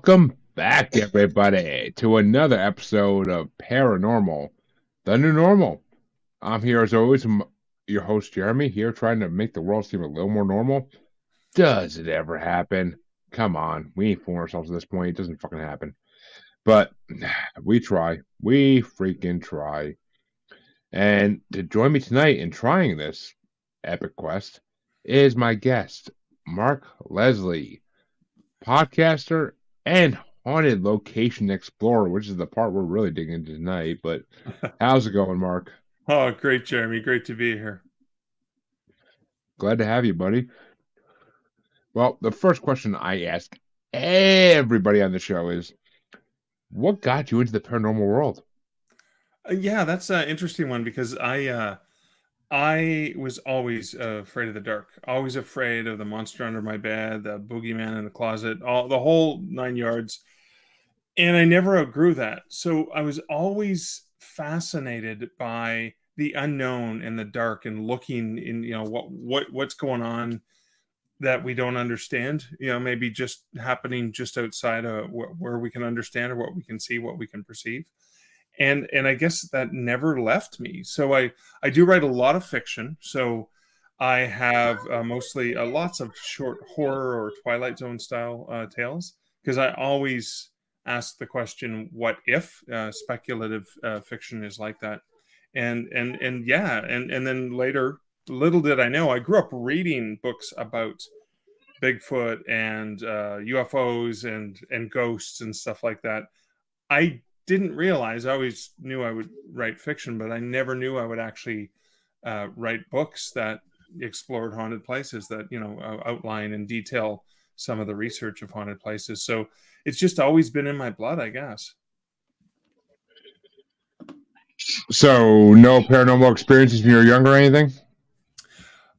Welcome back, everybody, to another episode of Paranormal, the New Normal. I'm here as always, your host Jeremy, here trying to make the world seem a little more normal. Does it ever happen? Come on, we ain't fooling ourselves at this point. It doesn't fucking happen. But we try. We freaking try. And to join me tonight in trying this epic quest is my guest, Mark Leslie, podcaster and haunted location explorer, which is the part we're really digging into tonight. But how's it going, Mark? Oh, great, Jeremy. Great to be here. Glad to have you, buddy. Well, the first question I ask everybody on the show is, what got you into the paranormal world? Yeah, that's an interesting one because I was always afraid of the dark, always afraid of the monster under my bed, the boogeyman in the closet, all the whole nine yards. And I never outgrew that. So I was always fascinated by the unknown and the dark and looking in, what's going on that we don't understand, maybe just happening just outside of where we can understand or what we can see, what we can perceive. And I guess that never left me. So I do write a lot of fiction. So I have mostly lots of short horror or Twilight Zone style tales, because I always ask the question, what if? Speculative fiction is like that. And yeah, and then later, little did I know, I grew up reading books about Bigfoot and UFOs and ghosts and stuff like that. I didn't realize, I always knew I would write fiction, but I never knew I would actually write books that explored haunted places, that outline and detail some of the research of haunted places. So it's just always been in my blood, I guess. So, no paranormal experiences when you were younger or anything?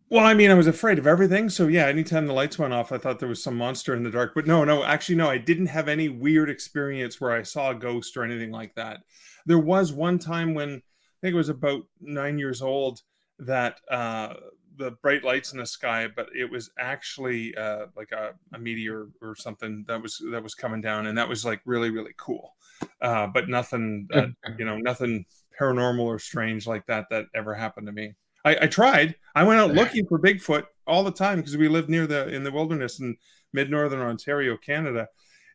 Well, I mean, I was afraid of everything. So yeah, anytime the lights went off, I thought there was some monster in the dark. But no, actually, no, I didn't have any weird experience where I saw a ghost or anything like that. There was one time when I think it was about 9 years old that the bright lights in the sky, but it was actually like a meteor or something that was coming down, and that was like really, really cool. But nothing that, nothing paranormal or strange like that ever happened to me. I tried. I went out looking for Bigfoot all the time because we lived in the wilderness in mid-northern Ontario, Canada.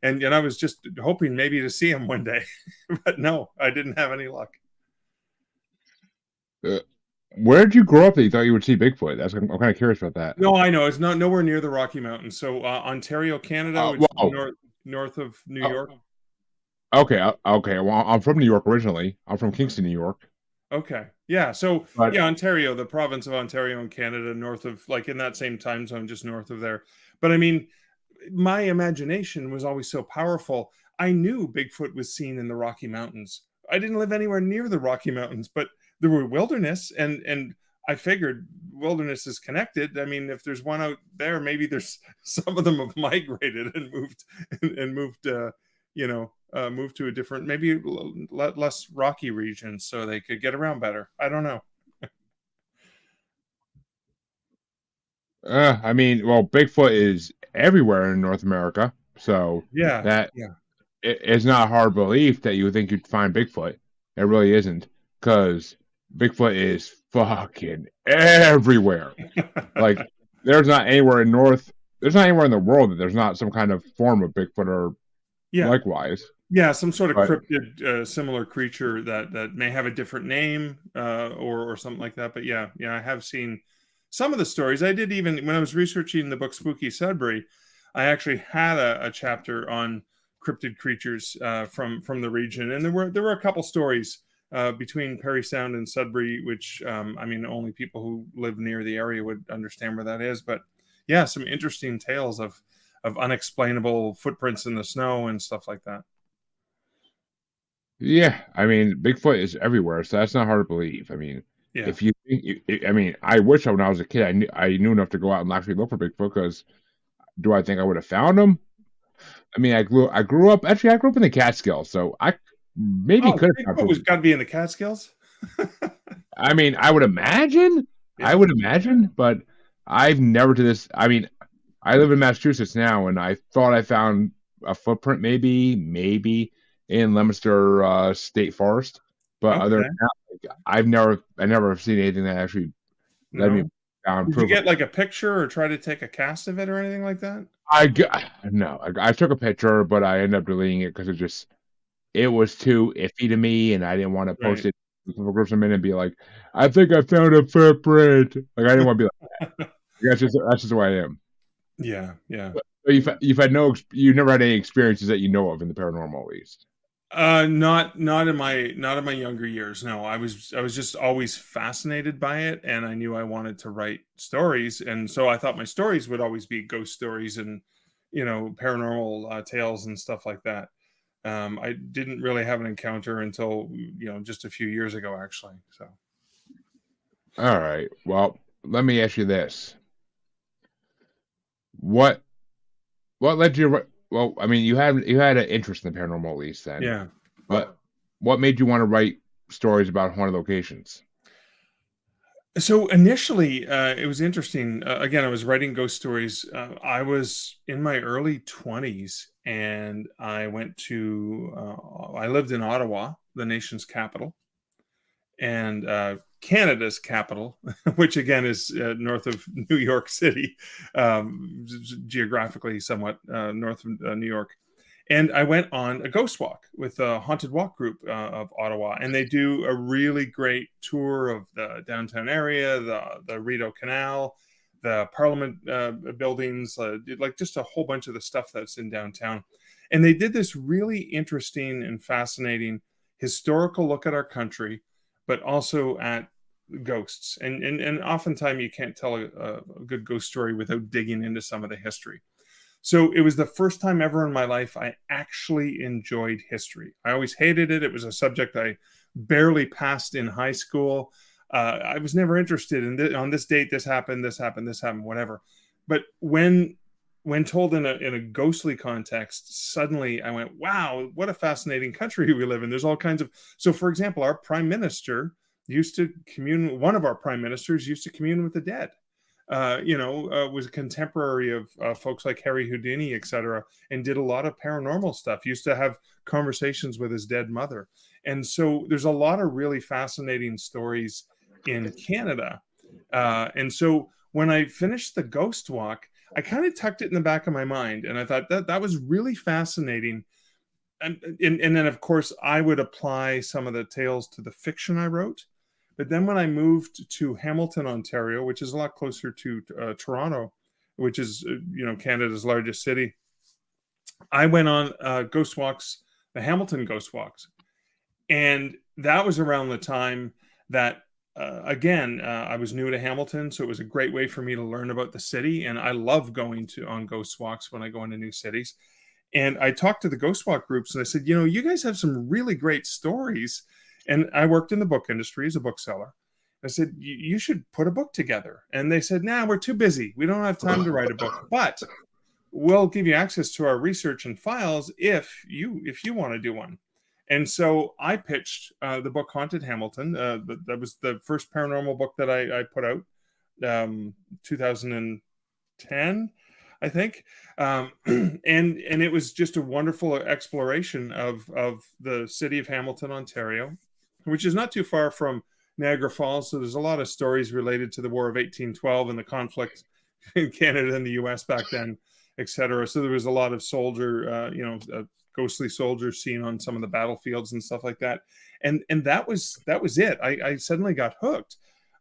And I was just hoping maybe to see him one day. But no, I didn't have any luck. Where did you grow up that you thought you would see Bigfoot? I'm kind of curious about that. No, I know. It's nowhere near the Rocky Mountains. So Ontario, Canada, which is north of New York. Okay. Well, I'm from New York originally. I'm from Kingston, New York. Okay. Yeah. So yeah, Ontario, the province of Ontario in Canada, north of, like, in that same time zone, just north of there. But I mean, my imagination was always so powerful. I knew Bigfoot was seen in the Rocky Mountains. I didn't live anywhere near the Rocky Mountains, but there were wilderness, and I figured wilderness is connected. I mean, if there's one out there, maybe there's some of them have migrated and moved moved to a different, maybe less rocky region so they could get around better. I don't know. I mean, well, Bigfoot is everywhere in North America, so it's not a hard belief that you would think you'd find Bigfoot. It really isn't, because Bigfoot is fucking everywhere. Like, there's not anywhere in the world that there's not some kind of form of Bigfoot or likewise. Yeah, some sort of cryptid, similar creature that may have a different name or something like that. But yeah, I have seen some of the stories. I did, even when I was researching the book Spooky Sudbury, I actually had a chapter on cryptid creatures from the region, and there were a couple stories between Parry Sound and Sudbury, which I mean, only people who live near the area would understand where that is. But yeah, some interesting tales of unexplainable footprints in the snow and stuff like that. Yeah, I mean, Bigfoot is everywhere, so that's not hard to believe. I mean, if you think, I mean, I wish when I was a kid, I knew enough to go out and actually look for Bigfoot, because do I think I would have found him? I mean, I grew up in the Catskills, so I maybe could have. Bigfoot was got to be in the Catskills. I mean, I would imagine, but I've never to this. I mean, I live in Massachusetts now, and I thought I found a footprint, maybe in Leominster State Forest. But other than Okay. that, like, I never have seen anything that actually led me No. down Did you proof. get like a picture or try to take a cast of it or anything like that? No, I took a picture, but I ended up deleting it because it was too iffy to me, and I didn't want to post Right. it for some minute and be like, I think I found a footprint. Like I didn't want to be like, that's just who I am. Yeah, yeah. But you've had you never had any experiences that you know of in the paranormal, at least. Not in my younger years. No, I was just always fascinated by it, and I knew I wanted to write stories, and so I thought my stories would always be ghost stories and paranormal tales and stuff like that. I didn't really have an encounter until just a few years ago, actually. So All right. Well, let me ask you this: what what led you? Well, I mean, you had an interest in the paranormal, at least then. yeah. But what made you want to write stories about haunted locations? So initially, it was interesting. Again, I was writing ghost stories. I was in my early 20s, and I lived in Ottawa, the nation's capital, and Canada's capital, which again is north of New York City, geographically somewhat north of New York. And I went on a ghost walk with a haunted walk group of Ottawa, and they do a really great tour of the downtown area, the Rideau Canal, the Parliament buildings, like just a whole bunch of the stuff that's in downtown. And they did this really interesting and fascinating historical look at our country, but also at ghosts. And oftentimes you can't tell a good ghost story without digging into some of the history. So it was the first time ever in my life I actually enjoyed history. I always hated it. It was a subject I barely passed in high school. I was never interested in on this date. This happened. This happened. This happened. Whatever. But when told in a ghostly context, suddenly I went, "Wow, what a fascinating country we live in." There's all kinds of. So, for example, our prime minister used to commune. One of our prime ministers used to commune with the dead. Was a contemporary of folks like Harry Houdini, etc., and did a lot of paranormal stuff. Used to have conversations with his dead mother, and so there's a lot of really fascinating stories in Canada. And so when I finished the Ghost Walk, I kind of tucked it in the back of my mind, and I thought that was really fascinating. And then of course I would apply some of the tales to the fiction I wrote. But then when I moved to Hamilton, Ontario, which is a lot closer to Toronto, which is Canada's largest city, I went on ghost walks, the Hamilton ghost walks, and that was around the time that again I was new to Hamilton, so it was a great way for me to learn about the city, and I love going to on ghost walks when I go into new cities. And I talked to the ghost walk groups, and I said, you guys have some really great stories. And I worked in the book industry as a bookseller. I said, you should put a book together. And they said, nah, we're too busy. We don't have time to write a book, but we'll give you access to our research and files if you want to do one. And so I pitched the book Haunted Hamilton. That was the first paranormal book that I put out, 2010, I think. And it was just a wonderful exploration of the city of Hamilton, Ontario, which is not too far from Niagara Falls. So there's a lot of stories related to the War of 1812 and the conflict in Canada and the U.S. back then, etc. So there was a lot of ghostly soldiers seen on some of the battlefields and stuff like that. And that was it. I suddenly got hooked.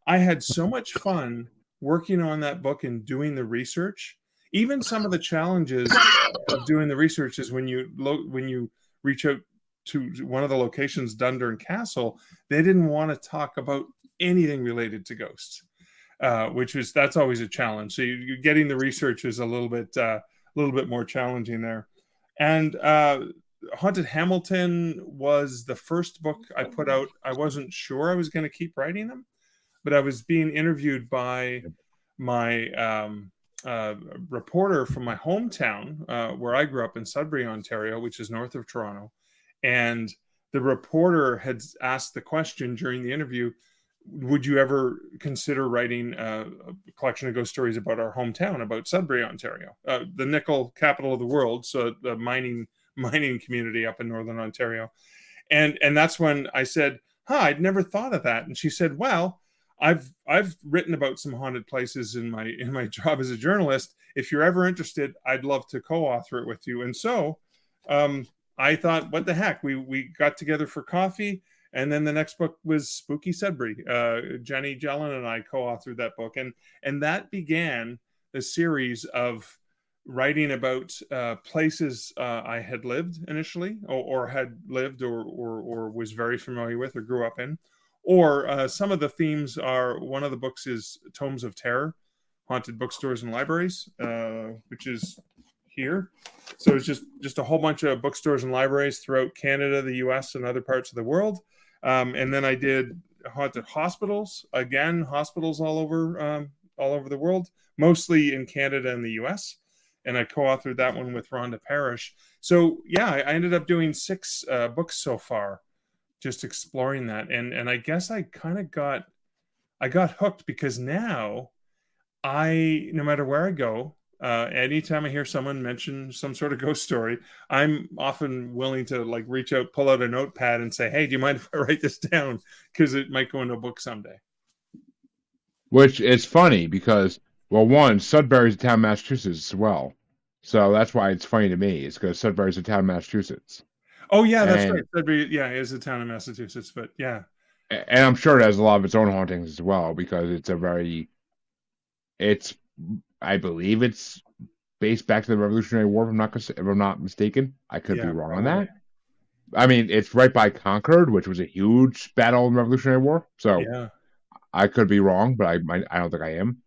I had so much fun working on that book and doing the research. Even some of the challenges of doing the research is when you reach out to one of the locations, Dundurn Castle, they didn't want to talk about anything related to ghosts, that's always a challenge. So you're getting the research is a little bit more challenging there. And Haunted Hamilton was the first book I put out. I wasn't sure I was going to keep writing them, but I was being interviewed by my reporter from my hometown, where I grew up in Sudbury, Ontario, which is north of Toronto. And the reporter had asked the question during the interview, would you ever consider writing a collection of ghost stories about our hometown, about Sudbury, Ontario, the nickel capital of the world, so the mining community up in northern Ontario? And that's when I said, "Huh, I'd never thought of that." And she said, "Well, I've written about some haunted places in my job as a journalist. If you're ever interested, I'd love to co-author it with you." And so, um, I thought, what the heck? We got together for coffee, and then the next book was Spooky Sudbury. Jenny Jellin and I co-authored that book, and that began the series of writing about places I had lived initially, or had lived, or was very familiar with, or grew up in. Or some of the themes are, one of the books is Tomes of Terror, haunted bookstores and libraries, which is here. So it's just a whole bunch of bookstores and libraries throughout Canada, the US, and other parts of the world. And then I did haunted hospitals, again, hospitals all over the world, mostly in Canada and the US. And I co-authored that one with Rhonda Parrish. So yeah, I ended up doing 6 books so far, just exploring that. And I guess I kind of got hooked, because now no matter where I go, anytime I hear someone mention some sort of ghost story, I'm often willing to like reach out, pull out a notepad, and say, "Hey, do you mind if I write this down? Because it might go into a book someday." Which is funny because, well, one, Sudbury's a town in Massachusetts as well. So that's why it's funny to me. It's because Sudbury's a town in Massachusetts. Oh yeah, that's right. And Sudbury, yeah, is a town in Massachusetts, but yeah, and I'm sure it has a lot of its own hauntings as well, because it's I believe it's based back to the Revolutionary War, if I'm not mistaken. I could be yeah, wrong on probably, that. I mean, it's right by Concord, which was a huge battle in the Revolutionary War. So yeah. I could be wrong, but I don't think I am.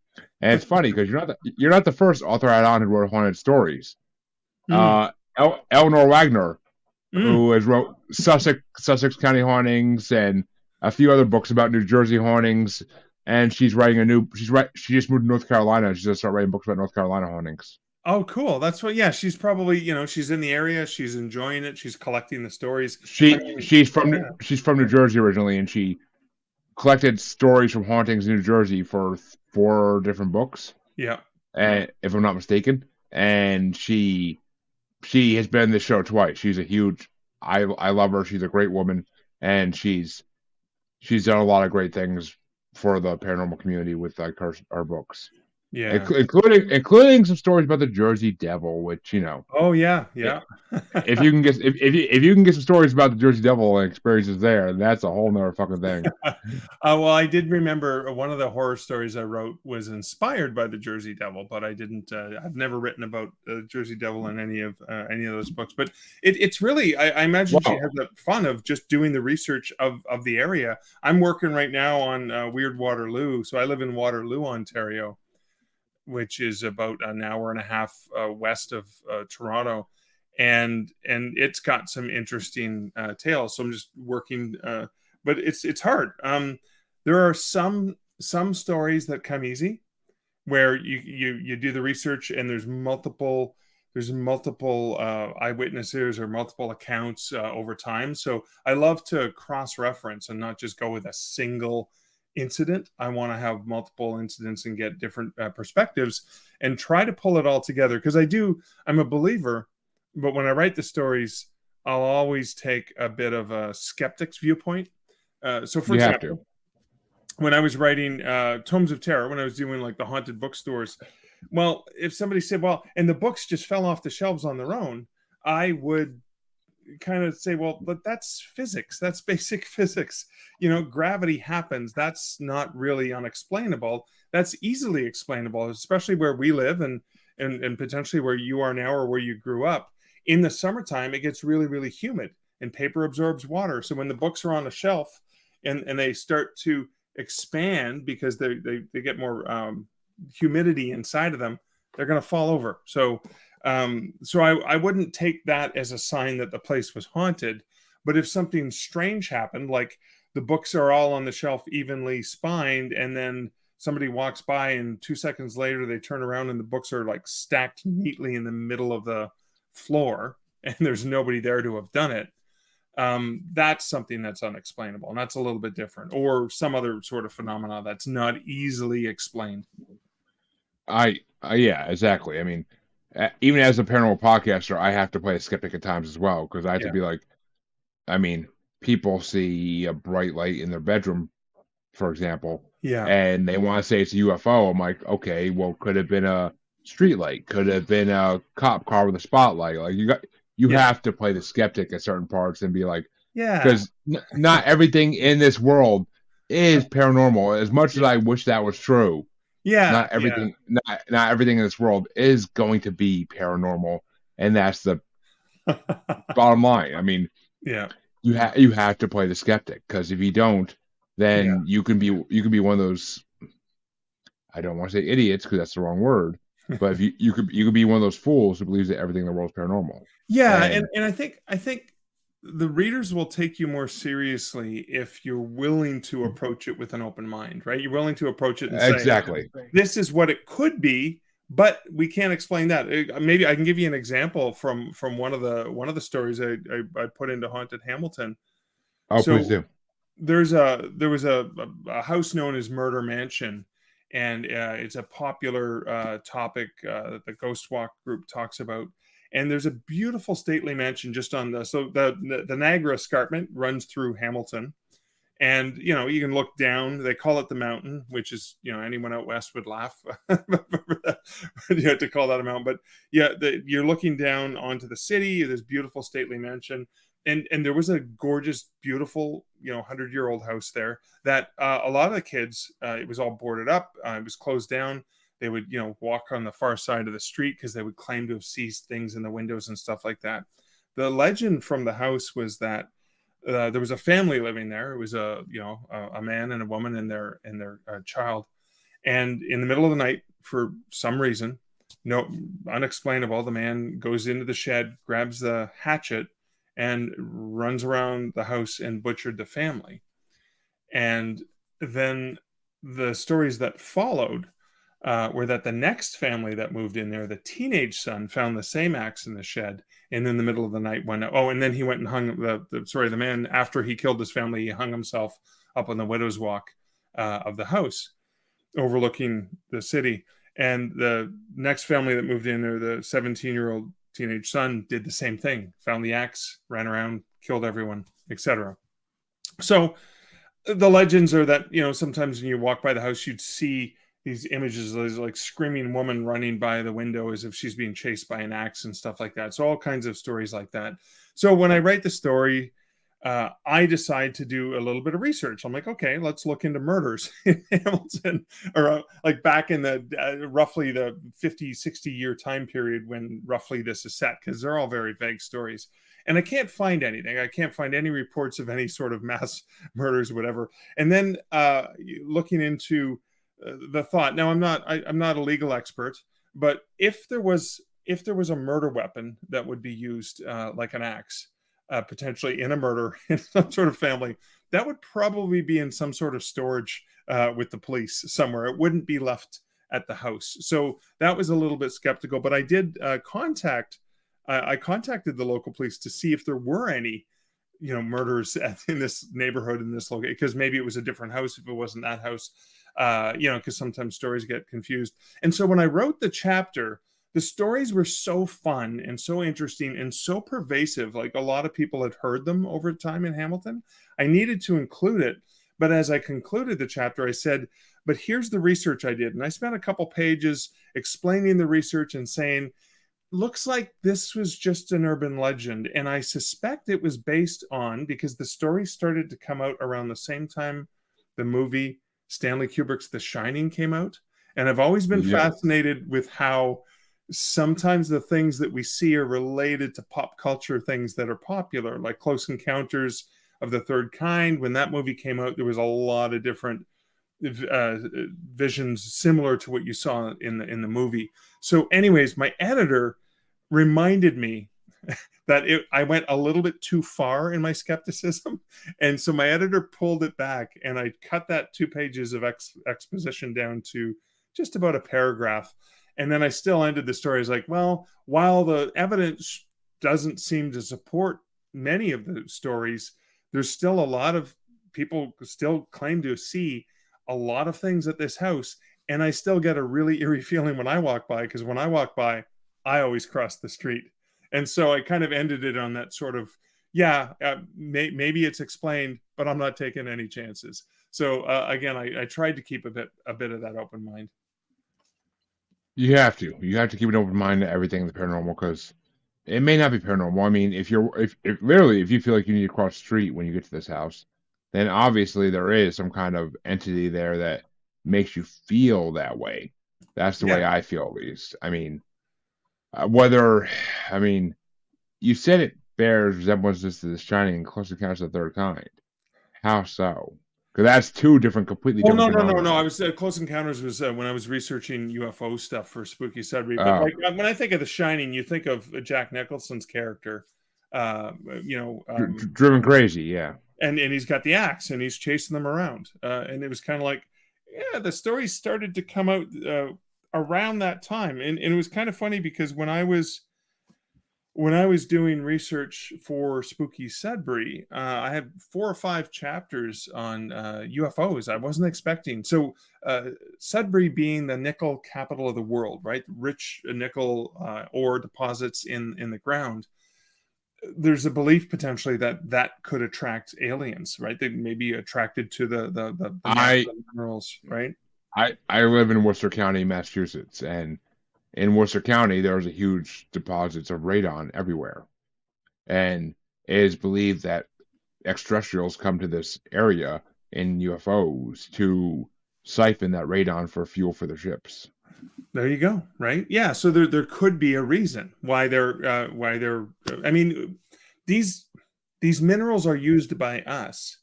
And it's funny because you're not the first author I on who wrote haunted stories. Mm, Eleanor Wagner, mm. who has wrote Sussex County Hauntings and a few other books about New Jersey hauntings. And she's writing she just moved to North Carolina. She's gonna start writing books about North Carolina hauntings. Oh, cool. That's what. Yeah, she's probably, she's in the area. She's enjoying it. She's collecting the stories. I mean, yeah, She's from New Jersey originally, and she collected stories from hauntings in New Jersey for 4 different books, yeah, and if I'm not mistaken. And she has been in this show twice. She's a huge. I love her. She's a great woman, and she's done a lot of great things for the paranormal community with like her books, yeah. including some stories about the Jersey Devil, which Oh, yeah, yeah. if you can get some stories about the Jersey Devil and experiences there, that's a whole nother fucking thing. Well, I did remember one of the horror stories I wrote was inspired by the Jersey Devil, but I didn't. I've never written about the Jersey Devil in any of those books. But it's really, I imagine she Wow. has the fun of just doing the research of the area. I'm working right now on Weird Waterloo, so I live in Waterloo, Ontario, which is about an hour and a half west of Toronto, and it's got some interesting tales. So I'm just working, but it's hard. There are some stories that come easy, where you do the research, and there's multiple eyewitnesses or multiple accounts over time. So I love to cross reference and not just go with a single incident. I want to have multiple incidents and get different perspectives and try to pull it all together, because I'm a believer, but when I write the stories, I'll always take a bit of a skeptic's viewpoint. So for You have to. example, when I was writing Tomes of Terror, when I was doing like the haunted bookstores, well, if somebody said, well, and the books just fell off the shelves on their own, I would kind of say, well, but that's physics. That's basic physics. Gravity happens. That's not really unexplainable. That's easily explainable, especially where we live, and potentially where you are now, or where you grew up. In the summertime, it gets really, really humid, and paper absorbs water. So when the books are on a shelf, and they start to expand because they get more humidity inside of them, they're going to fall over. So I wouldn't take that as a sign that the place was haunted. But if something strange happened, like the books are all on the shelf evenly spined, and then somebody walks by, and 2 seconds later they turn around and the books are like stacked neatly in the middle of the floor, and there's nobody there to have done it, That's something that's unexplainable, and that's a little bit different, or some other sort of phenomena that's not easily explained. Yeah, exactly. I mean, even as a paranormal podcaster, I have to play a skeptic at times as well because I have to Yeah, be like, I mean, people see a bright light in their bedroom, for example, yeah, and they want to say it's a UFO. I'm like, okay, well, could have been a street light, could have been a cop car with a spotlight. Like you yeah, have to play the skeptic at certain parts and be like, yeah, because not everything in this world is paranormal. As much as yeah, I wish that was true, yeah, not yeah, everything, not everything in this world is going to be paranormal, and that's the bottom line. I mean, yeah, you have to play the skeptic because if you don't, yeah. then you can be one of those. I don't want to say idiots because that's the wrong word, but if you could be one of those fools who believes that everything in the world is paranormal. Yeah, And and I think the readers will take you more seriously if you're willing to approach it with an open mind, right? You're willing to approach it and say, exactly, this is what it could be, but we can't explain that. Maybe I can give you an example from one of the stories I put into Haunted Hamilton. oh please So do. there was a house known as Murder Mansion, and it's a popular topic that the Ghost Walk group talks about. And there's a beautiful stately mansion just on the Niagara Escarpment runs through Hamilton, and you can look down. They call it the mountain, which is anyone out west would laugh to call that a mountain. But yeah, you're looking down onto the city, this beautiful stately mansion, and there was a gorgeous, beautiful 100-year-old house there that a lot of the kids, it was all boarded up, it was closed down. They would walk on the far side of the street because they would claim to have seized things in the windows and stuff like that. The legend from the house was that there was a family living there. It was a man and a woman and their child. And in the middle of the night, for some reason, no unexplainable, the man goes into the shed, grabs the hatchet, and runs around the house and butchered the family. And then the stories that followed were that the next family that moved in there, the teenage son, found the same axe in the shed, and in the middle of the night went. Oh, and then he went and hung the man, after he killed his family, he hung himself up on the widow's walk of the house, overlooking the city. And the next family that moved in there, the 17-year-old teenage son, did the same thing. Found the axe, ran around, killed everyone, etc. So the legends are that sometimes when you walk by the house, you'd see these images of this like screaming woman running by the window as if she's being chased by an axe and stuff like that. So all kinds of stories like that. So when I write the story, I decide to do a little bit of research. I'm like, okay, let's look into murders in Hamilton, or like back in the roughly the 50, 60-year time period when roughly this is set, because they're all very vague stories. And I can't find anything. I can't find any reports of any sort of mass murders or whatever. And then looking into the thought. Now, I'm not a legal expert, but if there was a murder weapon that would be used like an axe, potentially in a murder in some sort of family, that would probably be in some sort of storage with the police somewhere. It wouldn't be left at the house. So that was a little bit skeptical. But I did I contacted the local police to see if there were any murders in this neighborhood, in this location, because maybe it was a different house if it wasn't that house, because sometimes stories get confused. And so when I wrote the chapter, the stories were so fun and so interesting and so pervasive, like a lot of people had heard them over time in Hamilton, I needed to include it. But as I concluded the chapter, I said, but here's the research I did. And I spent a couple pages explaining the research and saying, looks like this was just an urban legend. And I suspect it was based on, because the story started to come out around the same time the movie Stanley Kubrick's The Shining came out. And I've always been Yep. fascinated with how sometimes the things that we see are related to pop culture things that are popular, like Close Encounters of the Third Kind. When that movie came out, there was a lot of different visions similar to what you saw in the movie. So, anyways, my editor reminded me that I went a little bit too far in my skepticism, and so my editor pulled it back, and I cut that 2 pages of exposition down to just about a paragraph. And then I still ended the story as like, well, while the evidence doesn't seem to support many of the stories, there's still a lot of people still claim to see a lot of things at this house, and I still get a really eerie feeling when I walk by, because when I walk by, I always cross the street. And so I kind of ended it on that sort of, yeah, maybe it's explained, but I'm not taking any chances. So again, I tried to keep a bit of that open mind. You have to. You have to keep an open mind to everything in the paranormal because it may not be paranormal. I mean, if literally if you feel like you need to cross the street when you get to this house, then obviously there is some kind of entity there that makes you feel that way. That's the Yeah. way I feel, at least. I mean, whether, I mean, you said it bears resemblances to The Shining and Close Encounters of the Third Kind. How so? Because that's two completely Well, different no, no, no, phenomena. no. I was Close Encounters was when I was researching UFO stuff for Spooky Sudbury. But Oh, like when I think of The Shining, you think of Jack Nicholson's character, you know, driven crazy, yeah. and he's got the axe and he's chasing them around. And it was kind of like, yeah, the story started to come out around that time, and it was kind of funny because when I was doing research for Spooky Sudbury, I had 4 or 5 chapters on UFOs. I wasn't expecting. So, Sudbury being the nickel capital of the world, right? Rich nickel ore deposits in the ground. There's a belief potentially that could attract aliens, right? They may be attracted to the I natural minerals, right? I live in Worcester County, Massachusetts, and in Worcester County there's a huge deposits of radon everywhere, and it is believed that extraterrestrials come to this area in UFOs to siphon that radon for fuel for their ships. There you go. Right? Yeah. So there could be a reason why they're. I mean, these these minerals are used by us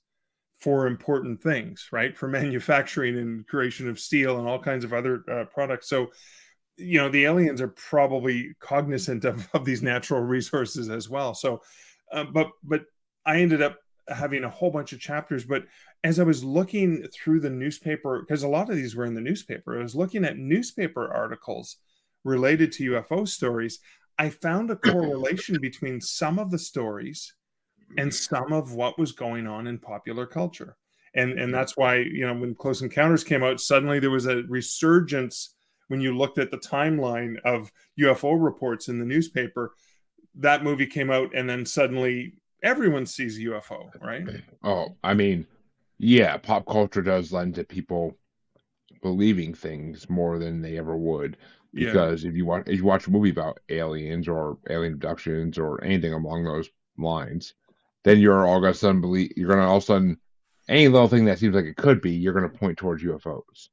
for important things, right? For manufacturing and creation of steel and all kinds of other products. So the aliens are probably cognizant of these natural resources as well. So, but I ended up having a whole bunch of chapters. But as I was looking through the newspaper, because a lot of these were in the newspaper, I was looking at newspaper articles related to UFO stories. I found a correlation between some of the stories and some of what was going on in popular culture. And that's why, when Close Encounters came out, suddenly there was a resurgence when you looked at the timeline of UFO reports in the newspaper. That movie came out, and then suddenly everyone sees UFO, right? Oh, I mean, yeah, pop culture does lend to people believing things more than they ever would. Yeah. Because if you watch a movie about aliens or alien abductions or anything along those lines, then you're gonna all of a sudden any little thing that seems like it could be, you're gonna point towards UFOs.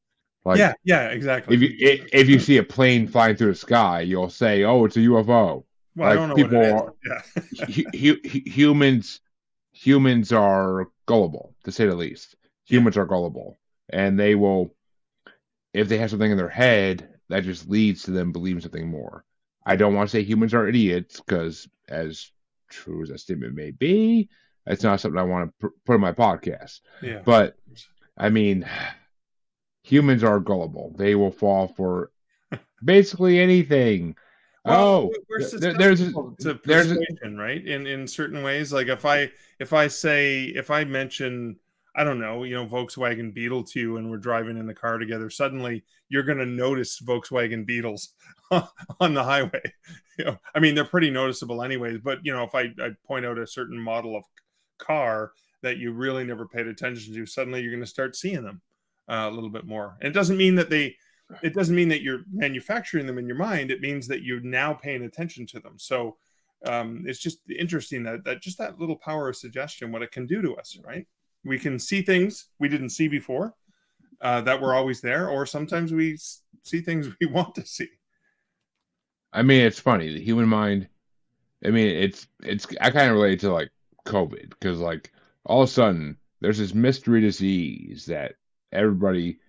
Yeah, Like yeah, exactly. if you see a plane flying through the sky, you'll say, "Oh, it's a UFO." Well, I don't Like know what it is. humans are gullible, to say the least. Yeah. Humans are gullible, and they will, if they have something in their head, that just leads to them believing something more. I don't want to say humans are idiots, because as true as that statement may be, that's not something I want to put in my podcast. Yeah. But I mean, humans are gullible. They will fall for basically anything. Well, Oh, we're there's susceptible to there's persuasion, right? In certain ways, like if I mention, I don't know, Volkswagen Beetle to you, and we're driving in the car together, suddenly you're going to notice Volkswagen Beetles on the highway. I mean, they're pretty noticeable anyways. But if I point out a certain model of car that you really never paid attention to, suddenly you're going to start seeing them a little bit more. And it doesn't mean that you're manufacturing them in your mind. It means that you're now paying attention to them. So it's just interesting that just that little power of suggestion, what it can do to us, right? We can see things we didn't see before that were always there, or sometimes we see things we want to see. I mean, it's funny. The human mind. I mean, it's. I kind of relate to like COVID, because like all of a sudden there's this mystery disease that everybody,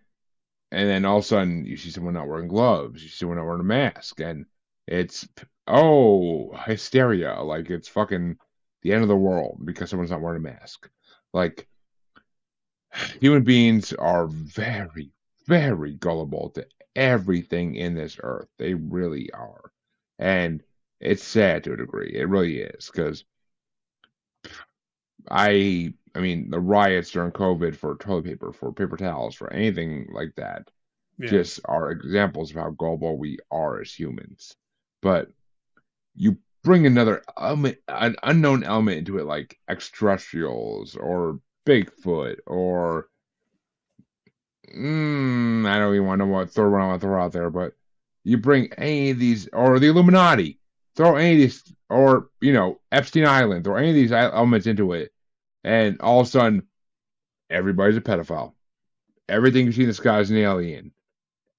and then all of a sudden you see someone not wearing gloves, you see someone not wearing a mask, and it's hysteria, like it's fucking the end of the world because someone's not wearing a mask. Like human beings are very, very gullible to everything in this earth. They really are. And it's sad to a degree. It really is. Because I mean, the riots during COVID for toilet paper, for paper towels, for anything like that, Yeah. just are examples of how gullible we are as humans. But you bring another element, an unknown element into it, like extraterrestrials or Bigfoot or I don't even want to know what third one I want to throw out there, but you bring any of these or the Illuminati, throw any of these, or Epstein Island, throw any of these elements into it, and all of a sudden everybody's a pedophile. Everything you see in the sky is an alien.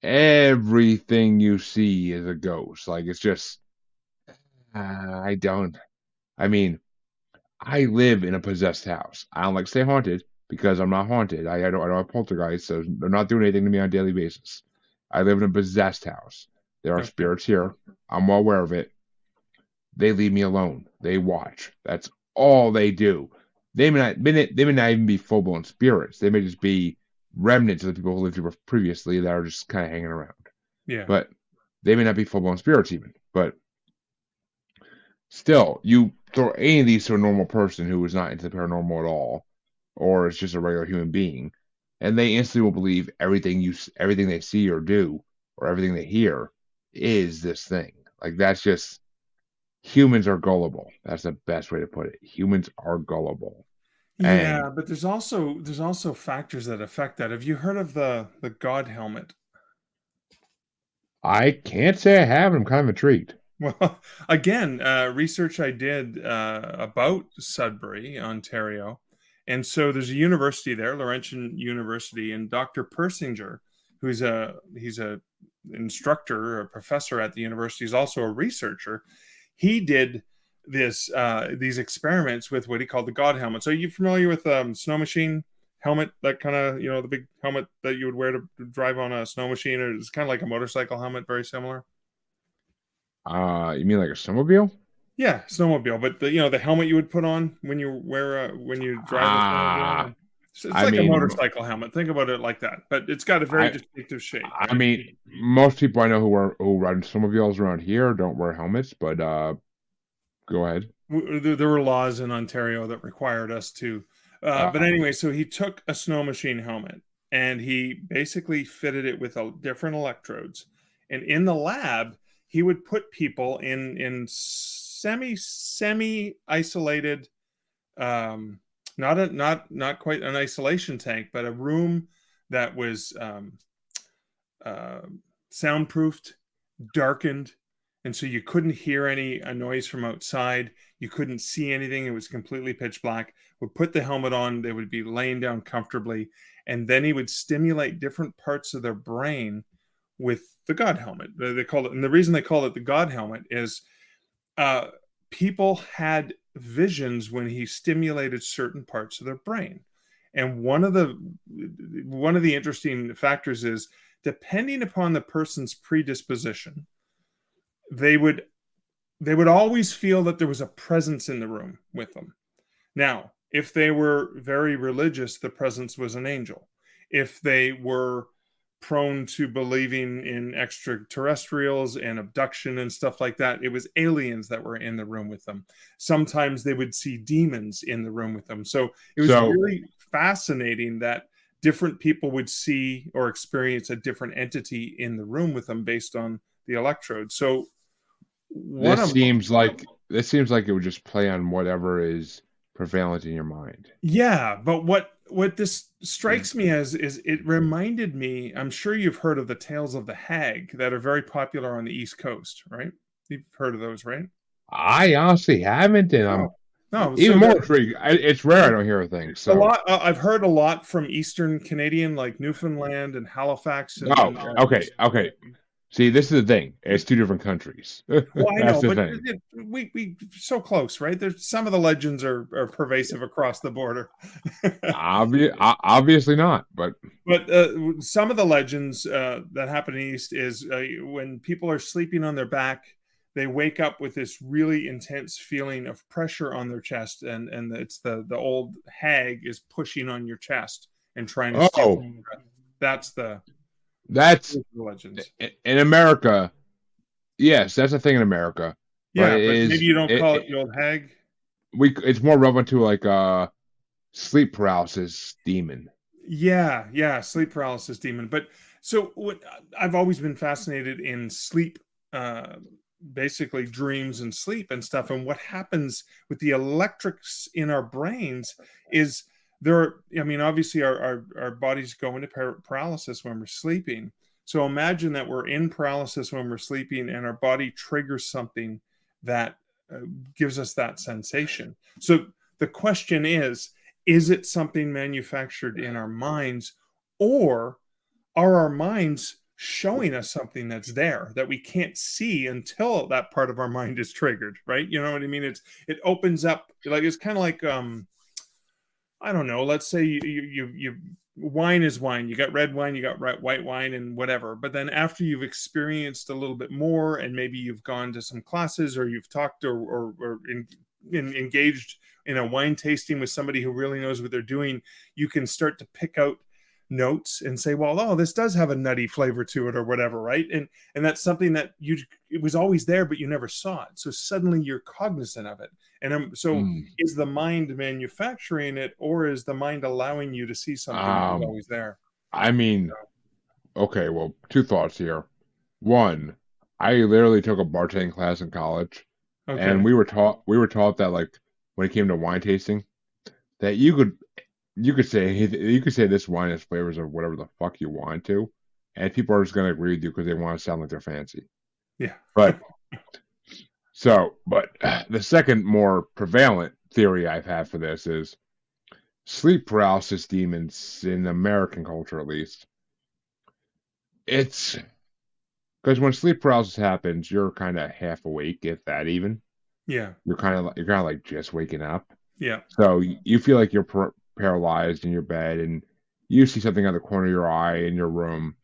Everything you see is a ghost. Like it's just, I don't. I mean, I live in a possessed house. I don't like to say haunted because I'm not haunted. I don't have poltergeists, so they're not doing anything to me on a daily basis. I live in a possessed house. There are Okay. spirits here. I'm well aware of it. They leave me alone. They watch. That's all they do. They may not even be full blown spirits. They may just be remnants of the people who lived here previously that are just kind of hanging around. Yeah. But they may not be full blown spirits even. But still, you throw any of these to a normal person who is not into the paranormal at all, or is just a regular human being, and they instantly will believe everything they see or do, or everything they hear is this thing. Like that's just humans are gullible. That's the best way to put it. Humans are gullible, and Yeah, but there's also factors that affect that. Have you heard of the God helmet? I can't say I have. I'm kind of intrigued. Well, again, research I did about Sudbury, Ontario, and so there's a university there, Laurentian University, and Dr. Persinger, he's a instructor, a professor at the university, is also a researcher. He did these experiments with what he called the God helmet. So, are you familiar with snow machine helmet? That kind of the big helmet that you would wear to drive on a snow machine, or it's kind of like a motorcycle helmet, very similar. You mean like a snowmobile? Yeah, snowmobile, but the helmet you would put on when you when you drive a snowmobile. Ah, It's I like a mean, motorcycle helmet. Think about it like that, but it's got a very I distinctive shape, I right? mean, most people I know who ride snowmobiles around here don't wear helmets, but go ahead. There were laws in Ontario that required us to. But Uh, anyway, so he took a snow machine helmet and he basically fitted it with different electrodes. And in the lab, he would put people in semi isolated, um, not quite an isolation tank, but a room that was uh, soundproofed, darkened, and so you couldn't hear any a noise from outside. You couldn't see anything. It was completely pitch black. Would put the helmet on. They would be laying down comfortably, and then he would stimulate different parts of their brain with the God helmet. They call it, and the reason they call it the God helmet is uh, people had visions when he stimulated certain parts of their brain. And one of the interesting factors is depending upon the person's predisposition, they would they would always feel that there was a presence in the room with them. Now, if they were very religious, the presence was an angel. If they were prone to believing in extraterrestrials and abduction and stuff like that, it was aliens that were in the room with them. Sometimes they would see demons in the room with them. So it was so really fascinating that different people would see or experience a different entity in the room with them based on the electrode. So one this of seems like this seems like it would just play on whatever is prevalent in your mind. Yeah, but what this strikes me as is it reminded me, I'm sure you've heard of the tales of the hag that are very popular on the East Coast, right? You've heard of those, right? I honestly haven't, and Oh, I'm no. even So more intrigued. It's rare I don't hear a thing. a So, lot I've heard a lot from Eastern Canadian, like Newfoundland and Halifax oh, and okay. See, this is the thing. It's two different countries. well, I That's know, the but thing. we so close, right? There's some of the legends are pervasive across the border. Obviously not, but But some of the legends that happen east is when people are sleeping on their back, they wake up with this really intense feeling of pressure on their chest, and it's the old hag is pushing on your chest and trying to steal oh, your breath. That's the that's legends. in America. Yes, that's a thing in America, but Yeah, it but maybe is you don't call it the old hag. it's more relevant to like sleep paralysis demon. Yeah, sleep paralysis demon. But so what I've always been fascinated in sleep, uh, basically dreams and sleep and stuff. And what happens with the electrics in our brains is I mean, obviously our bodies go into paralysis when we're sleeping. So imagine that we're in paralysis when we're sleeping and our body triggers something that uh, gives us that sensation. So the question is it something manufactured in our minds, or are our minds showing us something that's there that we can't see until that part of our mind is triggered, right? You know what I mean? It opens up, like it's kind of like I don't know, let's say you wine is wine. You got red wine, you got white wine, and whatever. But then after you've experienced a little bit more, and maybe you've gone to some classes, or you've talked or engaged in a wine tasting with somebody who really knows what they're doing, you can start to pick out notes and say, well, oh, this does have a nutty flavor to it, or whatever, right? And that's something that it was always there, but you never saw it. So suddenly you're cognizant of it. So Mm. is the mind manufacturing it, or is the mind allowing you to see something that was Um, always there? I mean, okay, well, two thoughts here. One, I literally took a bartending class in college, and Okay. we were taught that like when it came to wine tasting, that you could say this wine has flavors of whatever the fuck you want to, and people are just gonna agree with you because they want to sound like they're fancy. Yeah. But but the second more prevalent theory I've had for this is sleep paralysis demons in American culture, at least. It's because when sleep paralysis happens, you're kind of half awake, if that even. Yeah. You're kind of like just waking up. Yeah. So you feel like you're paralyzed in your bed, and you see something out the corner of your eye in your room.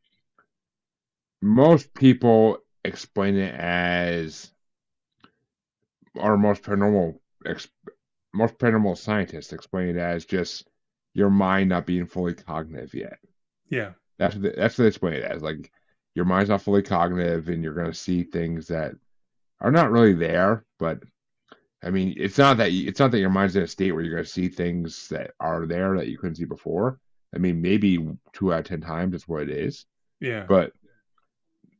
Most people explain it as, or most paranormal scientists explain it as just your mind not being fully cognitive yet. Yeah. That's what they explain it as. Like your mind's not fully cognitive, and you're gonna see things that are not really there. But I mean, it's not that your mind's in a state where you're gonna see things that are there that you couldn't see before. I mean, maybe 2 out of 10 times that's what it is. Yeah. But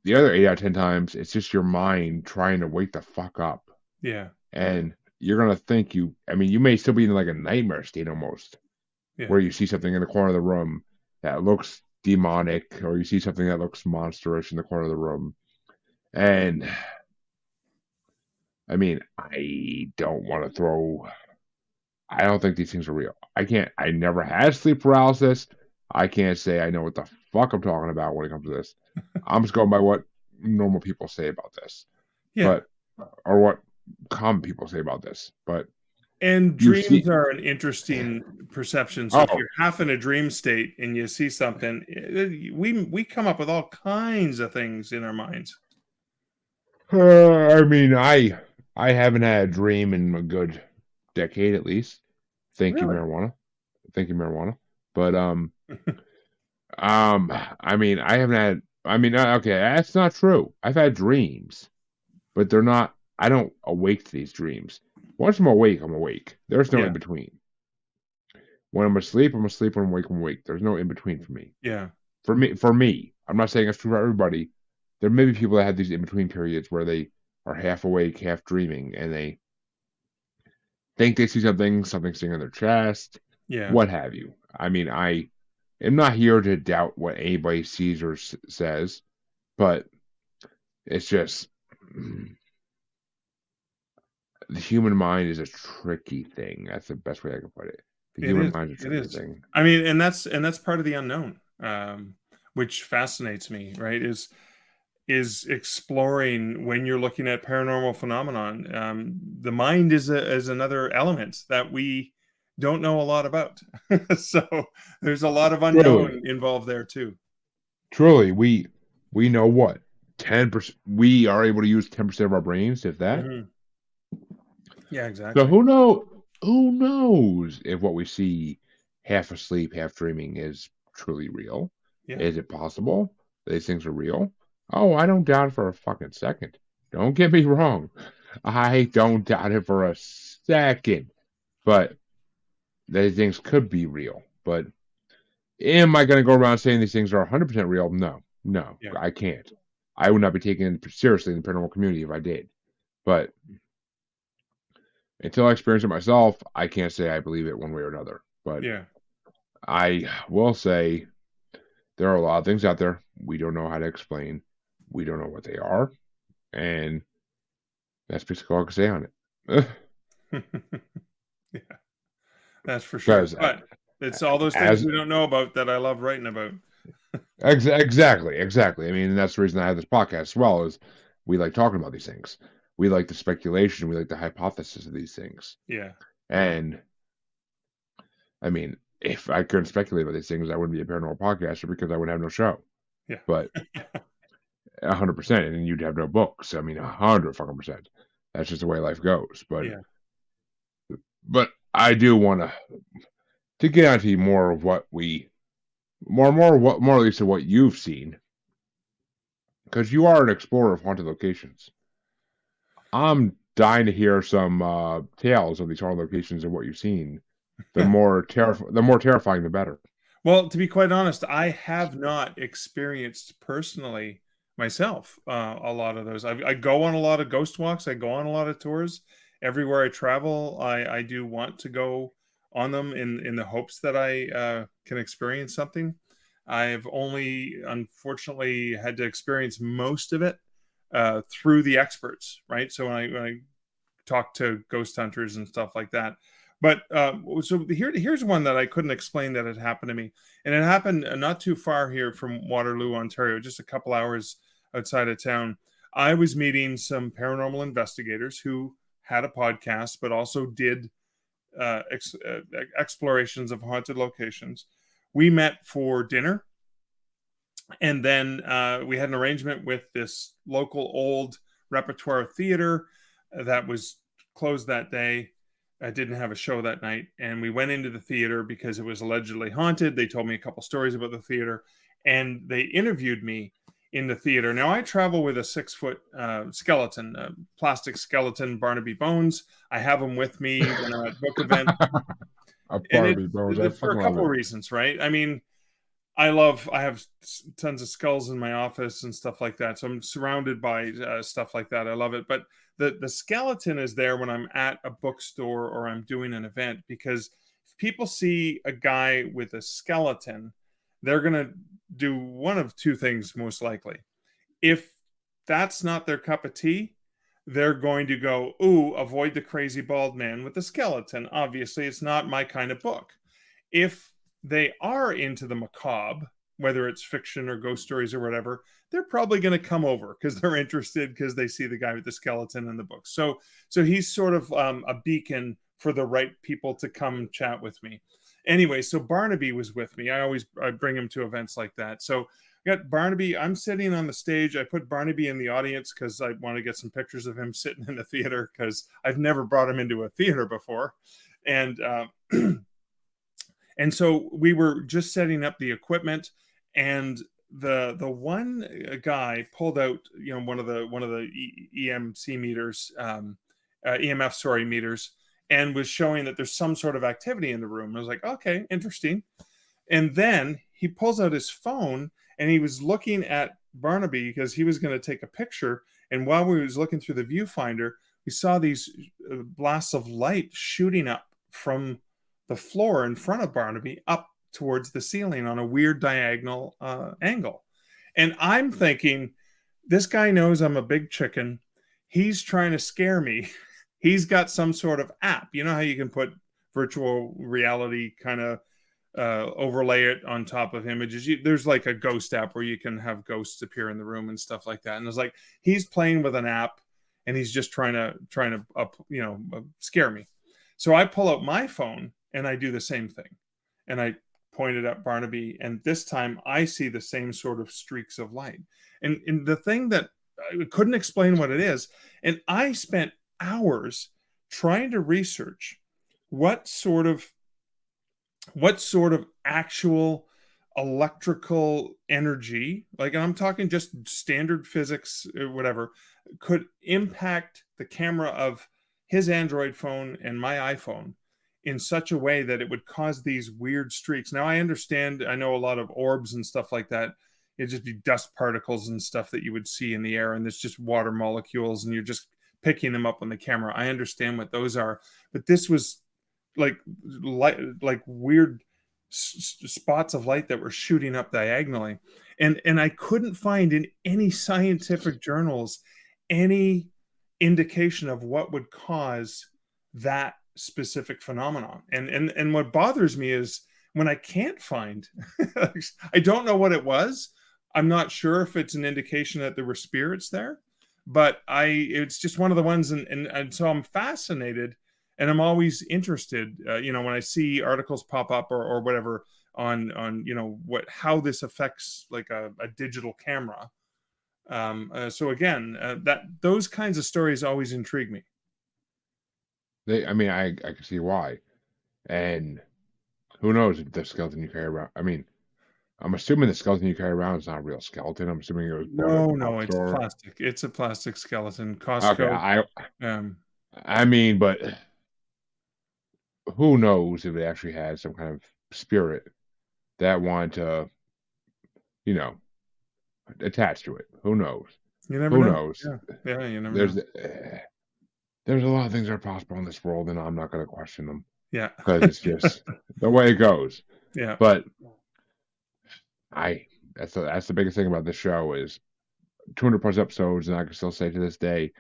the other 8 out of 10 times, it's just your mind trying to wake the fuck up. Yeah. And you're gonna think I mean, you may still be in like a nightmare state almost, Yeah. where you see something in the corner of the room that looks demonic, or you see something that looks monsterish in the corner of the room. And I mean, I don't think these things are real. I never had sleep paralysis. I can't say I know what the fuck I'm talking about when it comes to this. I'm just going by what normal people say about this, Yeah. but, or what common people say about this. But And you dreams see, are an interesting perception. So if oh, you're half in a dream state and you see something, we come up with all kinds of things in our minds. I mean, I haven't had a dream in a good decade at least. Thank you, Really? marijuana. Thank you, marijuana. But I mean, I haven't had. I mean, okay, that's not true. I've had dreams, but they're not. I don't awake to these dreams. Once I'm awake, I'm awake. There's no in Yeah. between. When I'm asleep, I'm asleep. When I'm awake, I'm awake. There's no in between for me. Yeah. For me, I'm not saying it's true for everybody. There may be people that have these in between periods where they are half awake, half dreaming, and they think they see something sitting on their chest, Yeah. what have you. I mean, I am not here to doubt what anybody sees or says, but it's just the human mind is a tricky thing. That's the best way I can put it. The It human is. mind is a It tricky is. thing. I mean, and that's part of the unknown, which fascinates me. Right? Is exploring when you're looking at paranormal phenomenon. The mind is another element that we don't know a lot about. So there's a lot of Truly, unknown involved there too. truly, we know what 10%. We are able to use 10% of our brains, if that. Hmm. Yeah, So exactly. who knows if what we see half asleep, half dreaming is truly real? Yeah, Is it possible these things are real? Oh, I don't doubt it for a fucking second. Don't get me wrong. I don't doubt it for a second. But that these things could be real. But am I going to go around saying these things are 100% real? No, Yeah. I can't. I would not be taken seriously in the paranormal community if I did. But until I experience it myself, I can't say I believe it one way or another. But Yeah. I will say there are a lot of things out there we don't know how to explain. We don't know what they are. And that's basically all I can say on it. Yeah, that's for sure. Because But it's all those things as we don't know about that I love writing about. exactly. I mean, that's the reason I have this podcast as well, is we like talking about these things. We like the speculation, we like the hypothesis of these things. Yeah. And I mean, if I couldn't speculate about these things, I wouldn't be a paranormal podcaster because I would have no show. Yeah. But 100%, and you'd have no books. I mean, 100% That's just the way life goes. Yeah. But I do want to get onto more of what we more at least of what you've seen, because you are an explorer of haunted locations. I'm dying to hear some tales of these haunted locations and what you've seen. The more terrifying, the better. Well, to be quite honest, I have not experienced personally myself a lot of those. I go on a lot of ghost walks. I go on a lot of tours. Everywhere I travel, I do want to go on them in the hopes that I can experience something. I've only, unfortunately, had to experience most of it through the experts, right? So when I talk to ghost hunters and stuff like that. But so here's one that I couldn't explain that had happened to me, and it happened not too far here from Waterloo, Ontario, just a couple hours outside of town. I was meeting some paranormal investigators who had a podcast, but also did explorations of haunted locations. We met for dinner, and then we had an arrangement with this local old repertoire theater that was closed that day. I didn't have a show that night, and we went into the theater because it was allegedly haunted. They told me a couple stories about the theater, and they interviewed me in the theater. Now I travel with a 6-foot skeleton, plastic skeleton, Barnaby Bones. I have them with me when I'm at book events, A and Barbie Bones. I it's for fucking a love couple it. of reasons, right? I mean, I have tons of skulls in my office and stuff like that. So I'm surrounded by stuff like that. I love it. But the skeleton is there when I'm at a bookstore or I'm doing an event, because if people see a guy with a skeleton, they're going to do one of two things most likely. If that's not their cup of tea, they're going to go, ooh, avoid the crazy bald man with the skeleton. Obviously, it's not my kind of book. If they are into the macabre, whether it's fiction or ghost stories or whatever, they're probably going to come over because they're interested because they see the guy with the skeleton in the book. So he's sort of a beacon for the right people to come chat with me. Anyway, so Barnaby was with me. I bring him to events like that. So I got Barnaby. I'm sitting on the stage. I put Barnaby in the audience because I want to get some pictures of him sitting in the theater, because I've never brought him into a theater before. And and so we were just setting up the equipment, and the one guy pulled out, one of the EMC meters, EMF, sorry, meters, and was showing that there's some sort of activity in the room. I was like, okay, interesting. And then he pulls out his phone and he was looking at Barnaby because he was going to take a picture. And while we was looking through the viewfinder, we saw these blasts of light shooting up from the floor in front of Barnaby up towards the ceiling on a weird diagonal angle. And I'm thinking, this guy knows I'm a big chicken. He's trying to scare me. He's got some sort of app. You know how you can put virtual reality kind of overlay it on top of images. There's like a ghost app where you can have ghosts appear in the room and stuff like that. And it's like he's playing with an app and he's just trying to scare me. So I pull out my phone and I do the same thing, and I pointed at Barnaby, and this time I see the same sort of streaks of light. And the thing that I couldn't explain what it is, and I spent hours trying to research what sort of actual electrical energy, like I'm talking just standard physics or whatever, could impact the camera of his Android phone and my iPhone in such a way that it would cause these weird streaks. Now I understand, I know a lot of orbs and stuff like that. It'd just be dust particles and stuff that you would see in the air, and it's just water molecules, and you're just picking them up on the camera. I understand what those are, but this was like weird spots of light that were shooting up diagonally, and I couldn't find in any scientific journals any indication of what would cause that specific phenomenon. And what bothers me is when I can't find, I don't know what it was. I'm not sure if it's an indication that there were spirits there, but it's just one of the ones, and so I'm fascinated, and I'm always interested, when I see articles pop up or whatever on how this affects like a digital camera. So again, that those kinds of stories always intrigue me. I can see why. And who knows if the skeleton you carry around? I'm assuming the skeleton you carry around is not a real skeleton. I'm assuming it was bought at the No, pop it's store. plastic. It's a plastic skeleton. Okay, Costco. Um, but who knows if it actually had some kind of spirit that wanted to, you know, attach to it. Who knows? you never Who know. knows? Yeah, you never There's know. there's a lot of things that are possible in this world, and I'm not going to question them Yeah, because it's just the way it goes. yeah, But that's the biggest thing about this show is 200 plus episodes, and I can still say to this day,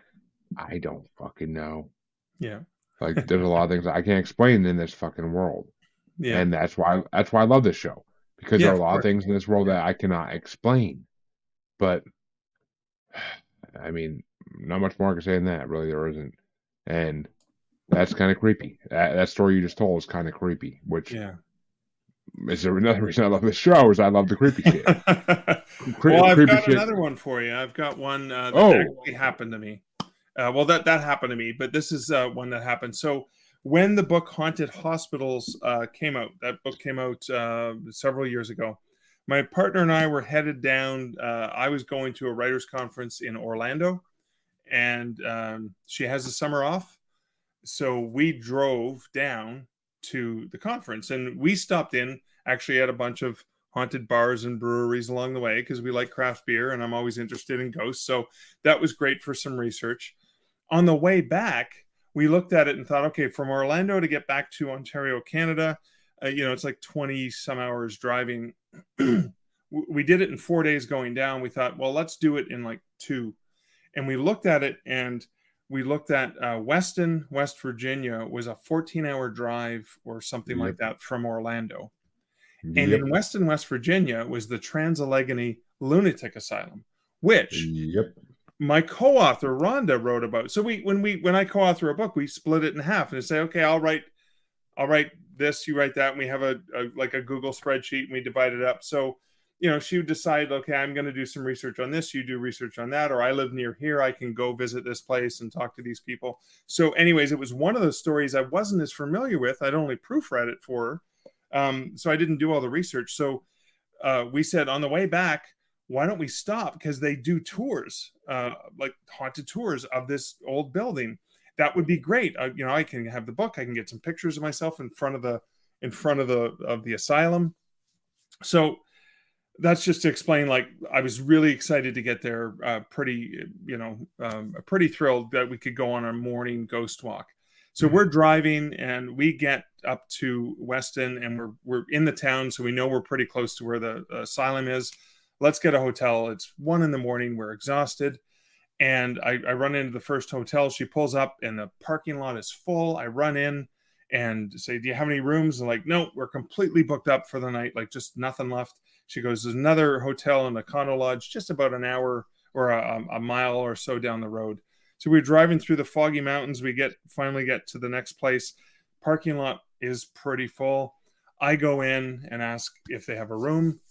I don't fucking know. yeah, Like, there's a lot of things I can't explain in this fucking world, yeah, and that's why I love this show, because yeah. there are a Of lot of course. things in this world Yeah, that I cannot explain. But not much more I can say than that. Really, there isn't, and that's kind of creepy. That story you just told is kind of creepy, which yeah. is another reason I love this show. Is I love the creepy shit. Well, I've Creepy got shit. another one for you. I've got one that Oh, actually happened to me. Well, that happened to me, but this is one that happened. So when the book Haunted Hospitals came out, that book came out several years ago. My partner and I were headed down. I was going to a writers' conference in Orlando, and she has the summer off. So we drove down to the conference, and we stopped in actually at a bunch of haunted bars and breweries along the way because we like craft beer, and I'm always interested in ghosts. So that was great for some research. On the way back, we looked at it and thought, okay, from Orlando to get back to Ontario, Canada, it's like 20 some hours driving. We did it in 4 days going down. We thought, well, let's do it in like 2. And we looked at it, and we looked at Weston, West Virginia was a 14-hour drive or something like yep, that from Orlando. And yep, in Weston, West Virginia was the Trans-Allegheny Lunatic Asylum, which yep. my co-author Rhonda wrote about. So when I co-author a book, we split it in half and say, okay, I'll write this, you write that, and we have a Google spreadsheet, and we divide it up. So she would decide, okay, I'm going to do some research on this, you do research on that, or I live near here, I can go visit this place and talk to these people. So anyways, it was one of those stories I wasn't as familiar with. I'd only proofread it for her, so I didn't do all the research. So we said on the way back, why don't we stop, because they do tours, like haunted tours of this old building. That would be great. I can have the book, I can get some pictures of myself in front of the asylum. So that's just to explain, like, I was really excited to get there, pretty thrilled that we could go on a morning ghost walk. So we're driving, and we get up to Weston, and we're in the town, so we know we're pretty close to where the asylum is. Let's get a hotel. It's 1 a.m. We're exhausted, and I run into the first hotel. She pulls up, and the parking lot is full. I run in and say, "Do you have any rooms?" And like, "No, we're completely booked up for the night. Like, just nothing left." She goes, "There's another hotel in the condo lodge just about an hour or a mile or so down the road." So we're driving through the foggy mountains. We finally get to the next place. Parking lot is pretty full. I go in and ask if they have a room,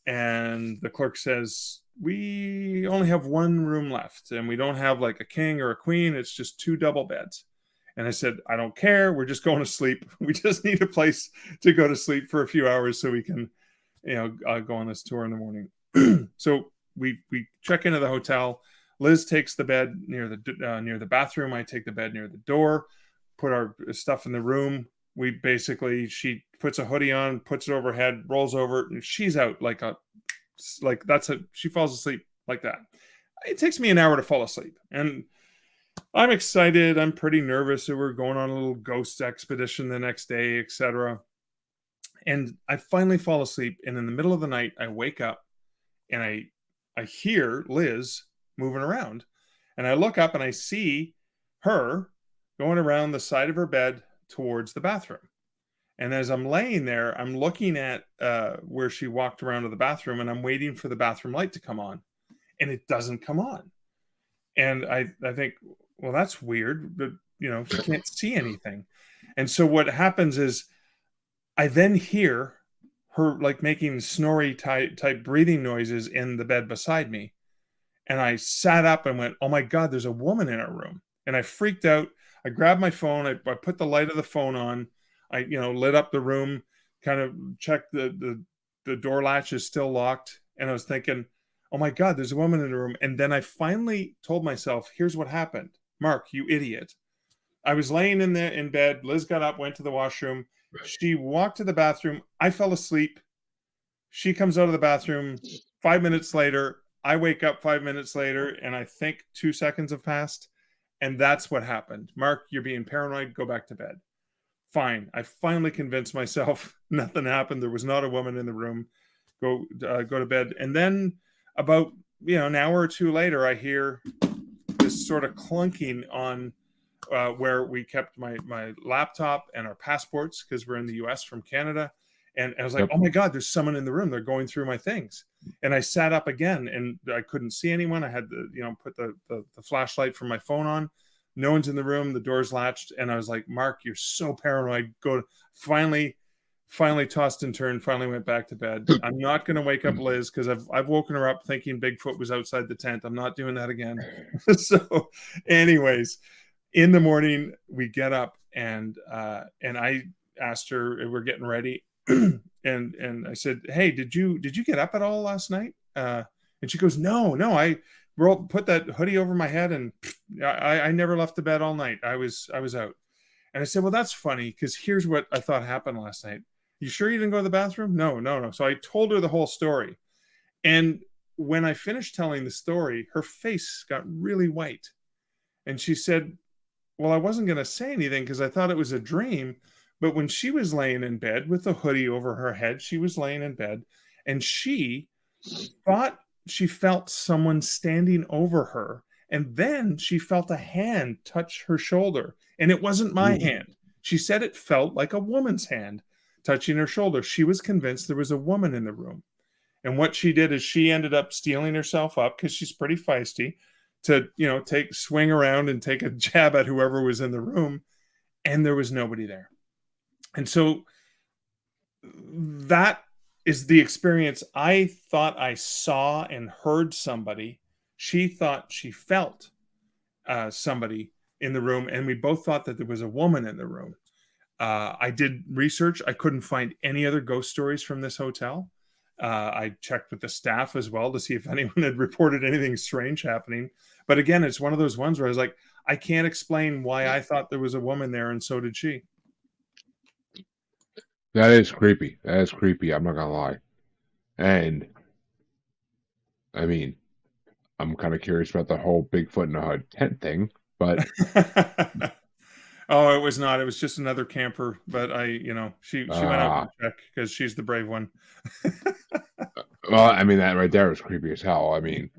and the clerk says, "We only have 1 room left, and we don't have like a king or a queen. It's just 2 double beds." And I said, "I don't care. We're just going to sleep. We just need a place to go to sleep for a few hours so we can go on this tour in the morning." So we check into the hotel. Liz takes the bed near the bathroom. I take the bed near the door, put our stuff in the room. she puts a hoodie on, puts it over her head, rolls over, and she's out she falls asleep like that. It takes me an hour to fall asleep, and I'm excited. I'm pretty nervous that we're going on a little ghost expedition the next day, etc. And I finally fall asleep, and in the middle of the night, I wake up and I hear Liz moving around, and I look up and I see her going around the side of her bed towards the bathroom. And as I'm laying there, I'm looking at where she walked around to the bathroom, and I'm waiting for the bathroom light to come on, and it doesn't come on. And I think, well, that's weird, but she can't see anything. And so what happens is I then hear her like making snory type breathing noises in the bed beside me. And I sat up and went, oh my God, there's a woman in our room. And I freaked out. I grabbed my phone. I put the light of the phone on. I, lit up the room, kind of checked the door latch is still locked. And I was thinking, oh my God, there's a woman in the room. And then I finally told myself, here's what happened. Mark, you idiot. I was laying in bed. Liz got up, went to the washroom. She walked to the bathroom. I fell asleep. She comes out of the bathroom 5 minutes later. I wake up 5 minutes later, and I think 2 seconds have passed. And that's what happened. Mark, you're being paranoid. Go back to bed. Fine. I finally convinced myself nothing happened. There was not a woman in the room. Go to bed. And then about an hour or two later, I hear this sort of clunking on where we kept my laptop and our passports, because we're in the US from Canada. And I was like, oh my God, there's someone in the room. They're going through my things. And I sat up again, and I couldn't see anyone. I had to, put the flashlight from my phone on. No one's in the room. The door's latched. And I was like, Mark, you're so paranoid. Finally tossed and turned, finally went back to bed. I'm not going to wake up Liz, because I've woken her up thinking Bigfoot was outside the tent. I'm not doing that again. So anyways, in the morning we get up, and I asked her, we're getting ready. and I said, hey, did you get up at all last night? And she goes, no, I put that hoodie over my head, and I never left the bed all night. I was out. And I said, well, that's funny, because here's what I thought happened last night. You sure you didn't go to the bathroom? No. So I told her the whole story. And when I finished telling the story, her face got really white. And she said, well, I wasn't going to say anything because I thought it was a dream. But when she was laying in bed with the hoodie over her head, she was laying in bed, and she thought she felt someone standing over her. And then she felt a hand touch her shoulder. And it wasn't my hand. She said it felt like a woman's hand touching her shoulder. She was convinced there was a woman in the room. And what she did is she ended up steeling herself up, because she's pretty feisty, to, swing around and take a jab at whoever was in the room. And there was nobody there. And so that is the experience. I thought I saw and heard somebody. She thought she felt somebody in the room, and we both thought that there was a woman in the room. I did research. I couldn't find any other ghost stories from this hotel. I checked with the staff as well to see if anyone had reported anything strange happening. But again, it's one of those ones where I was like, I can't explain why I thought there was a woman there, and so did she. That is creepy. I'm not gonna lie. And I mean, I'm kind of curious about the whole Bigfoot in a tent thing, but oh, it was not. It was just another camper. But she went out to check, because she's the brave one. Well, I mean, that right there was creepy as hell. I mean,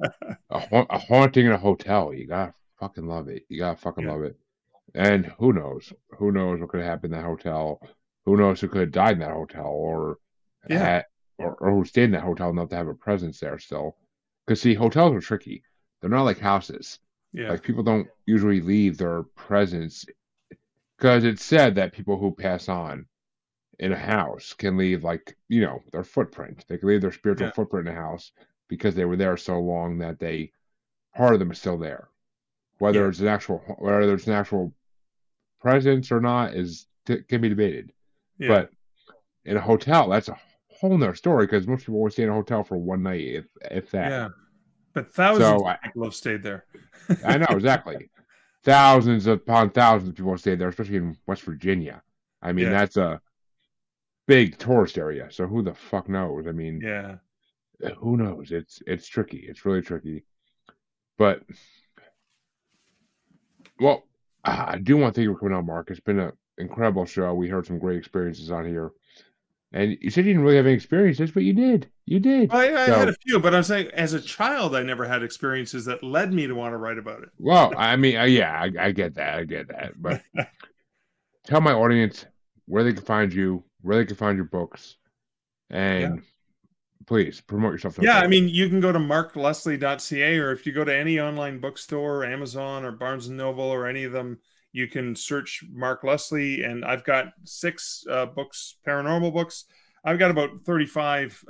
a haunting in a hotel. You gotta fucking love it. Love it. And who knows? Who knows what could have happened in that hotel? Who knows who could have died in that hotel, or who stayed in that hotel enough to have a presence there still. Because see, hotels are tricky. They're not like houses. Yeah. Like, people don't usually leave their presence, because it's said that people who pass on in a house can leave, like, their footprint. They can leave their spiritual footprint in a house, because they were there so long that part of them is still there. Whether it's an actual presence or not can be debated. Yeah. But in a hotel, that's a whole nother story, because most people will stay in a hotel for one night, if that. Yeah, but thousands of people have stayed there. I know, exactly. Thousands upon thousands of people have stayed there, especially in West Virginia. I mean, Yeah. that's a big tourist area. So who the fuck knows? I mean, Yeah. who knows? It's tricky. It's really tricky. But well, I do want to thank you for coming on, Mark. It's been an incredible show. We heard some great experiences on here. And you said you didn't really have any experiences, but you did. You did. Well, I had a So, few, but I'm saying as a child, I never had experiences that led me to want to write about well, I mean, yeah, I get that. I get that. But it. tell my audience where they can find you, where they can find your books, Yeah. and please promote yourself to the Yeah, I fullest. mean, you can go to markleslie.ca, or if you go to any online bookstore, Amazon or Barnes and Noble or any of them, you can search Mark Leslie. And I've got 6 books, paranormal books. I've got about 35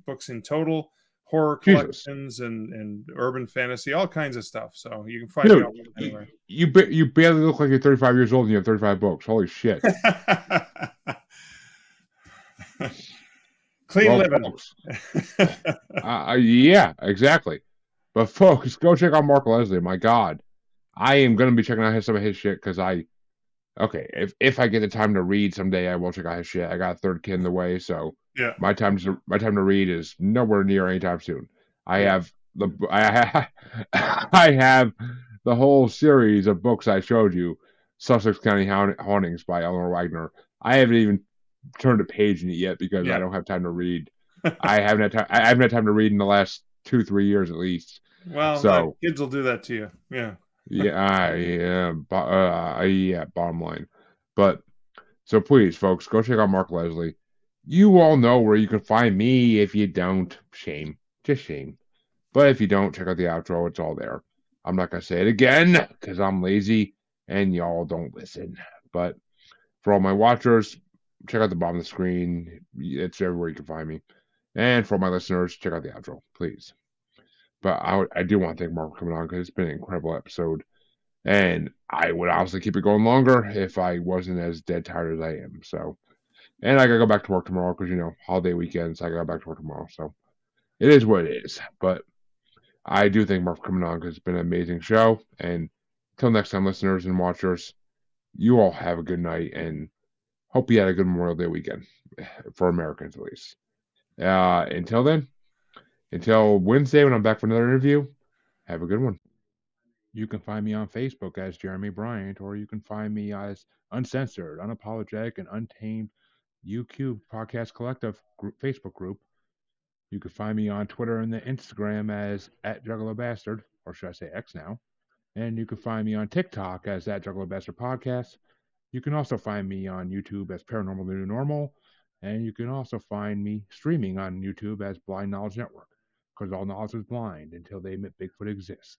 books in total, horror Jesus. collections and urban fantasy, all kinds of stuff. So you can find me Dude, almost anywhere. you barely look like you're 35 years old and you have 35 books. Holy shit. Clean Well, living. folks, yeah, exactly. But folks, go check out Mark Leslie. My God, I am gonna be checking out some of his shit because okay, if I get the time to read someday, I will check out his shit. I got a third kid in the way, so Yeah. my time to read is nowhere near anytime soon. I Yeah. have I have the whole series of books I showed you, Sussex County Hauntings by Eleanor Wagner. I haven't even turned a page in it yet because I Yeah. don't have time to read. I haven't had time. I haven't had time to read in the last 2-3 years at least. Well, So kids will do that to you. Yeah. yeah, bottom line. But so please, folks, go check out Mark Leslie. You all know where you can find me. If you don't, shame, just shame. But if you don't, check out the outro. It's all there. I'm not gonna say it again because I'm lazy and y'all don't listen. But for all my watchers, check out the bottom of the screen. It's everywhere you can find me. And for all my listeners, check out the outro, please. But I do want to thank Mark for coming on because it's been an incredible episode. And I would honestly keep it going longer if I wasn't as dead tired as I am. So, and I gotta go back to work tomorrow because holiday weekends. I gotta go back to work tomorrow. So it is what it is. But I do thank Mark for coming on because it's been an amazing show. And until next time, listeners and watchers, you all have a good night and hope you had a good Memorial Day weekend for Americans at least. Until then, until Wednesday when I'm back for another interview, have a good one. You can find me on Facebook as Jeremy Bryant, or you can find me as Uncensored, Unapologetic, and Untamed UQ Podcast Collective Facebook group. You can find me on Twitter and the Instagram as @JugglerBastard, or should I say X now. And you can find me on TikTok as @JugglerBastard Podcast. You can also find me on YouTube as Paranormal The New Normal. And you can also find me streaming on YouTube as Blind Knowledge Network, because all knowledge is blind until they admit Bigfoot exists.